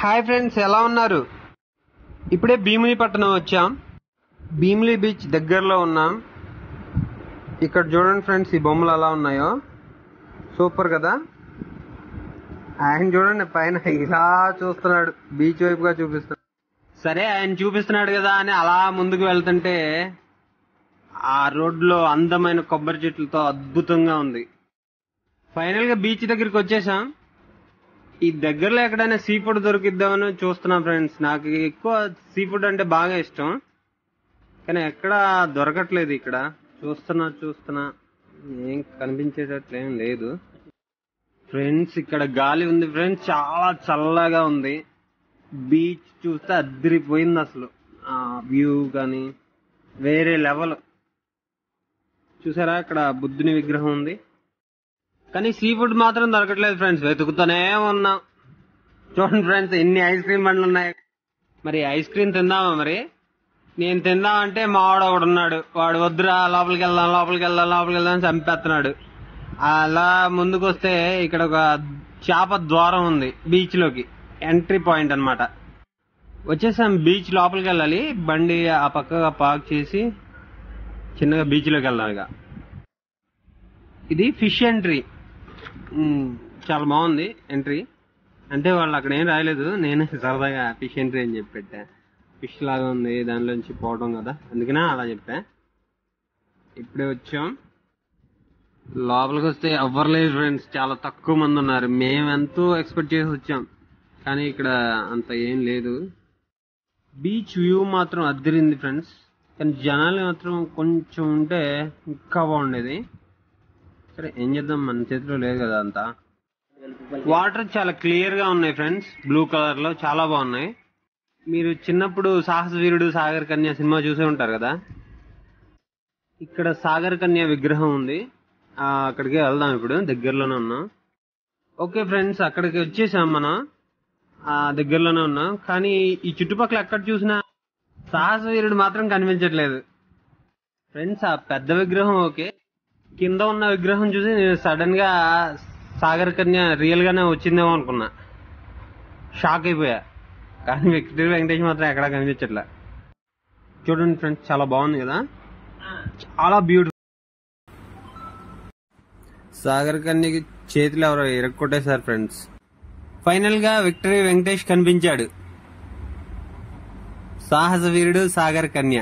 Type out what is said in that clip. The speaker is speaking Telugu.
హాయ్ ఫ్రెండ్స్, ఎలా ఉన్నారు? ఇప్పుడే భీమిలీపట్నం వచ్చాం. భీమిలీ బీచ్ దగ్గరలో ఉన్నాం. ఇక్కడ చూడండి ఫ్రెండ్స్, ఈ బొమ్మలు ఎలా ఉన్నాయో, సూపర్ కదా. ఆయన చూడండి పైన ఇలా చూస్తున్నాడు, బీచ్ వైపుగా చూపిస్తున్నాడు. సరే, ఆయన చూపిస్తున్నాడు కదా అని అలా ముందుకు వెళ్తుంటే ఆ రోడ్లో అందమైన కొబ్బరి చెట్లతో అద్భుతంగా ఉంది. ఫైనల్ గా బీచ్ దగ్గరికి వచ్చేసాం. ఈ దగ్గరలో ఎక్కడైనా సీ ఫుడ్ దొరికిద్దామని చూస్తున్నాం ఫ్రెండ్స్. నాకు ఎక్కువ సీ ఫుడ్ అంటే బాగా ఇష్టం, కానీ ఎక్కడ దొరకట్లేదు. ఇక్కడ చూస్తున్నా ఏం కనిపించేటట్లు ఏం లేదు ఫ్రెండ్స్. ఇక్కడ గాలి ఉంది ఫ్రెండ్స్, చాలా చల్లగా ఉంది. బీచ్ చూస్తే అద్దరిపోయింది అసలు. ఆ వ్యూ కానీ వేరే లెవెల్. చూసారా, ఇక్కడ బుద్ధుని విగ్రహం ఉంది, కానీ సీ ఫుడ్ మాత్రం దొరకట్లేదు ఫ్రెండ్స్. వెతుకుతూనే ఉన్నాం. చూడండి ఫ్రెండ్స్, ఎన్ని ఐస్ క్రీమ్ బండ్లు ఉన్నాయి. మరి ఐస్ క్రీమ్ తిందామా? మరి నేను తిందామంటే మావాడు ఒకడు ఉన్నాడు, వాడు వద్దురా లోపలికి వెళ్దాం చంపేస్తున్నాడు. అలా ముందుకు వస్తే ఇక్కడ ఒక చేప ద్వారం ఉంది బీచ్ లోకి, ఎంట్రీ పాయింట్ అన్నమాట. వచ్చేసాం. బీచ్ లోపలికి వెళ్ళాలి, బండి ఆ పక్కగా పార్క్ చేసి చిన్నగా బీచ్ లోకి వెళ్దాం. ఇక ఇది ఫిష్ ఎంట్రీ. చాలా బాగుంది ఎంట్రీ. అంటే వాళ్ళు అక్కడ ఏం రాయలేదు, నేను సరదాగా ఫిష్ ఎంట్రీ అని చెప్పి పెట్టా. ఫిష్ లాగా ఉంది, దానిలోంచి పోవడం కదా, అందుకనే అలా చెప్పా. ఇప్పుడే వచ్చాం. లోపలికి వస్తే ఎవ్వరు లేదు ఫ్రెండ్స్, చాలా తక్కువ మంది ఉన్నారు. మేమెంతో ఎక్స్పెక్ట్ చేసి వచ్చాం, కానీ ఇక్కడ అంత ఏం లేదు. బీచ్ వ్యూ మాత్రం అద్దరింది ఫ్రెండ్స్, కానీ జనాలు మాత్రం కొంచెం ఉంటే ఇంకా బాగుండేది. సరే, ఏం చేద్దాం, మన చేతిలో లేదు కదా అంతా. వాటర్ చాలా క్లియర్ గా ఉన్నాయి ఫ్రెండ్స్, బ్లూ కలర్ లో చాలా బాగున్నాయి. మీరు చిన్నప్పుడు సాహస వీరుడు సాగర్ కన్య సినిమా చూసే ఉంటారు కదా, ఇక్కడ సాగర్ కన్య విగ్రహం ఉంది. అక్కడికి వెళ్దాం. ఇప్పుడు దగ్గరలోనే ఉన్నాం. ఓకే ఫ్రెండ్స్, అక్కడికి వచ్చేసాం మనం. దగ్గరలోనే ఉన్నాం, కానీ ఈ చుట్టుపక్కల ఎక్కడ చూసినా సాహస వీరుడు మాత్రం కనిపించట్లేదు ఫ్రెండ్స్. ఆ పెద్ద విగ్రహం ఓకే, కింద ఉన్న విగ్రహం చూసి నేను సడన్ గా సాగర్ కన్య రియల్ గానే వచ్చిందేమో అనుకున్నా, షాక్ అయిపోయా. కానీ విక్టరీ వెంకటేష్ మాత్రం ఎక్కడా కనిపించట్లే. చూడండి ఫ్రెండ్స్, చాలా బాగుంది కదా, చాలా బ్యూటిఫుల్. సాగర్ కన్యకి చేతులు ఎవరో ఇరక్కొట్టేశారు ఫ్రెండ్స్. ఫైనల్ గా విక్టరీ వెంకటేష్ కనిపించాడు, సాహస వీరుడు సాగర్ కన్య.